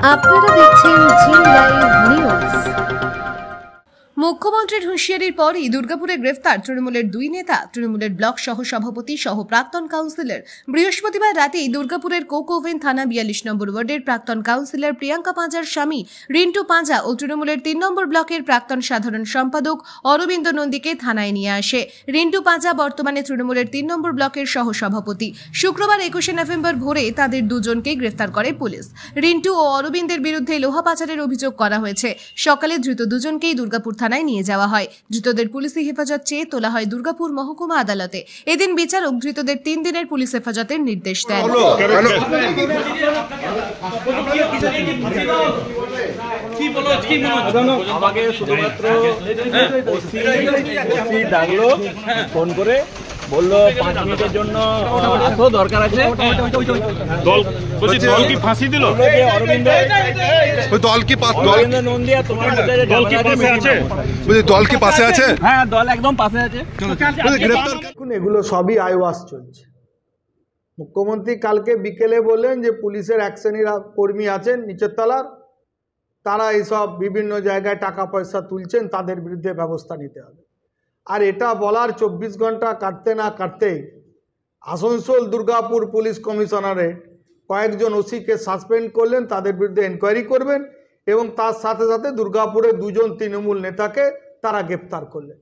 আপনারা দেখছেন জি live news. মুখ্যমন্ত্রীর হুঁশিয়ারির পরই দুর্গাপুরে গ্রেফতার তৃণমূলের দুই নেতা। তৃণমূলের ব্লক সহ সভাপতি সহ প্রাক্তন কাউন্সিলর। বৃহস্পতিবার রাতেই দুর্গাপুরের কোকোভেন থানা 42 নম্বর ওয়ার্ডের প্রাক্তন কাউন্সিলর প্রিয়াঙ্কা পাঁজার স্বামী রিন্টু পাঁজা ও তৃণমূলের 3 নম্বর ব্লকের প্রাক্তন সাধারণ সম্পাদক অরবিন্দ নন্দীকে থানায় নিয়ে আসে। রিন্টু পাঁজা বর্তমানে তৃণমূলের 3 নম্বর ব্লকের সহ সভাপতি। শুক্রবার 21 নভেম্বর ভোরে তাদের দুজনকেই গ্রেফতার করে পুলিশ। রিন্টু ও অরবিন্দের বিরুদ্ধে লোহা পাচারের অভিযোগ করা হয়েছে। সকালে ধৃত দুজনকেই দুর্গাপুর থানায় নিয়ে যাওয়া হয়। ধৃতদের পুলিশি হেফাজত চেয়ে তোলা হয় দুর্গাপুর মহকুমা আদালতে। এদিন বিচারক ধৃতদের 3 দিনের পুলিশ হেফাজতের নির্দেশ দেন। আমাকে শুধুমাত্র ডাকলো, ফোন করে বললো 5 মিনিটের জন্য আসো, দরকার আছে। দল কি ফাঁসি দিল? দল কি নন্দী আর তোমার দল কি পাশে আছে? হ্যাঁ, দল একদম পাশে আছে। এগুলো সবই আইওয়াস চলছে। মুখ্যমন্ত্রী কালকে বিকেলে বললেন যে পুলিশের 1 শ্রেণীর কর্মী আছেন নিচের তলার, তারা এইসব বিভিন্ন জায়গায় টাকা পয়সা তুলছেন, তাদের বিরুদ্ধে ব্যবস্থা নিতে হবে। আর এটা বলার 24 ঘন্টা কাটতে না কাটতেই আসানসোল দুর্গাপুর পুলিশ কমিশনারেট কয়েকজন ওসিকে সাসপেন্ড করলেন, তাদের বিরুদ্ধে এনকোয়ারি করবেন এবং তার সাথে সাথে দুর্গাপুরে 2 জন তৃণমূল নেতাকে তারা গ্রেপ্তার করলেন।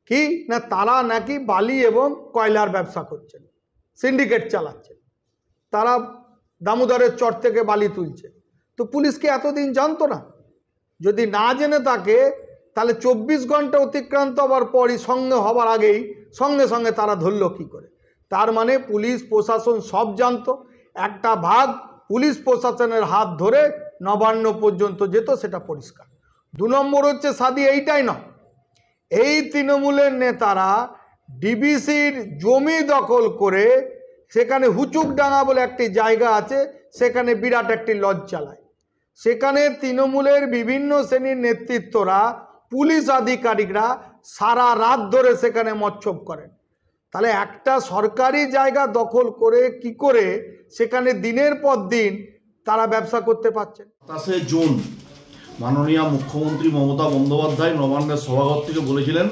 কি না, তারা নাকি বালি এবং কয়লার ব্যবসা করছেন, সিন্ডিকেট চালাচ্ছেন, তারা দামোদরের চর থেকে বালি তুলছে। তো পুলিশ কি এতদিন জানতো না? যদি না জেনে থাকে তাহলে 24 ঘন্টা অতিক্রান্ত হওয়ার পরই হবার আগেই সঙ্গে সঙ্গে তারা ধরলো কি করে? তার মানে পুলিশ প্রশাসন সব জানতো। একটা ভাগ পুলিশ প্রশাসনের হাত ধরে নবান্ন পর্যন্ত যেত, সেটা পরিষ্কার। 2 নম্বর হচ্ছে সাদি এইটাই না, এই তৃণমূলের নেতারা ডিবিসির জমি দখল করে সেখানে হুচুকডাঙ্গা বলে একটি জায়গা আছে, সেখানে বিরাট একটি লজ চালায়। সেখানে তৃণমূলের বিভিন্ন শ্রেণীর নেতৃত্বরা, পুলিশ আধিকারিকরা সারা রাত ধরে সেখানে মচ্ছব করেন। তাহলে একটা সরকারি জায়গা দখল করে কি করে সেখানে দিনের পর দিন তারা ব্যবসা করতে পারছেন? 27 জুন মাননীয় মুখ্যমন্ত্রী মমতা বন্দ্যোপাধ্যায় নবান্নের সভাঘর থেকে বলেছিলেন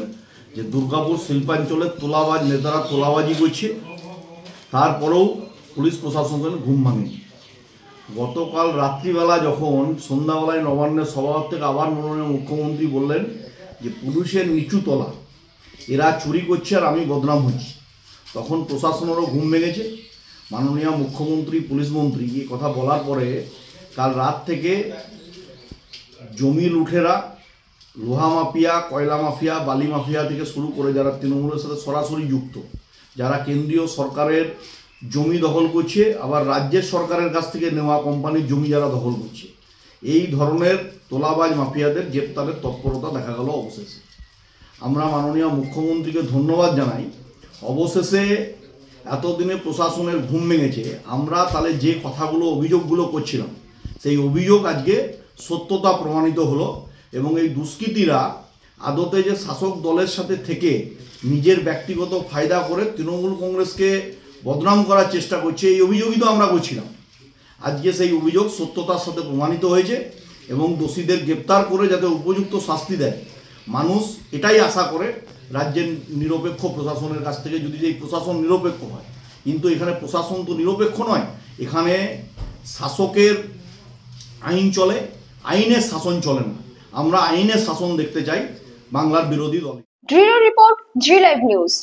যে দুর্গাপুর শিল্পাঞ্চলের তোলাবাজ নেতারা তোলাবাজি করছে, তারপরেও পুলিশ প্রশাসনের ঘুম ভাঙেনি। গতকাল রাত্রিবেলা যখন সন্ধ্যাবেলায় নবান্নের সভাঘর থেকে আবার মাননীয় মুখ্যমন্ত্রী বললেন যে পুলিশের নিচু তলা, এরা চুরি করছে আর আমি বদনাম হচ্ছি, তখন প্রশাসনেরও ঘুম ভেঙেছে। মাননীয় মুখ্যমন্ত্রী পুলিশ মন্ত্রী এই কথা বলার পরে কাল রাত থেকে জমি লুঠেরা, লোহা মাফিয়া, কয়লা মাফিয়া, বালি মাফিয়া থেকে শুরু করে যারা তৃণমূলের সাথে সরাসরি যুক্ত, যারা কেন্দ্রীয় সরকারের জমি দখল করছে, আবার রাজ্যের সরকারের কাছ থেকে নেওয়া কোম্পানির জমি যারা দখল করছে, এই ধরনের তোলাবাজ মাফিয়াদের গ্রেপ্তারের তৎপরতা দেখা গেল অবশেষে। আমরা মাননীয় মুখ্যমন্ত্রীকে ধন্যবাদ জানাই। অবশেষে এতদিনে প্রশাসনের ঘুম ভেঙেছে। আমরা তাহলে যে কথাগুলো অভিযোগগুলো করছিলাম সেই অভিযোগ আজকে সত্যতা প্রমাণিত হলো এবং এই দুষ্কৃতীরা আদতে যে শাসক দলের সাথে থেকে নিজের ব্যক্তিগত ফায়দা করে তৃণমূল কংগ্রেসকে বদনাম করার চেষ্টা করছে, এই অভিযোগই তো আমরা করছিলাম। আজকে সেই অভিযোগ সত্যতার সাথে প্রমাণিত হয়েছে এবং দোষীদের গ্রেপ্তার করে যাতে উপযুক্ত শাস্তি দেয়, মানুষ এটাই আশা করে রাজ্যের নিরপেক্ষ প্রশাসনের কাছ থেকে, যদি এই প্রশাসন নিরপেক্ষ হয়। কিন্তু এখানে প্রশাসন তো নিরপেক্ষ নয়, এখানে শাসকের আইন চলে, আইনের শাসন চলে না। আমরা আইনের শাসন দেখতে চাই বাংলার বিরোধী দল। রিপোর্ট জি লাইভ নিউজ।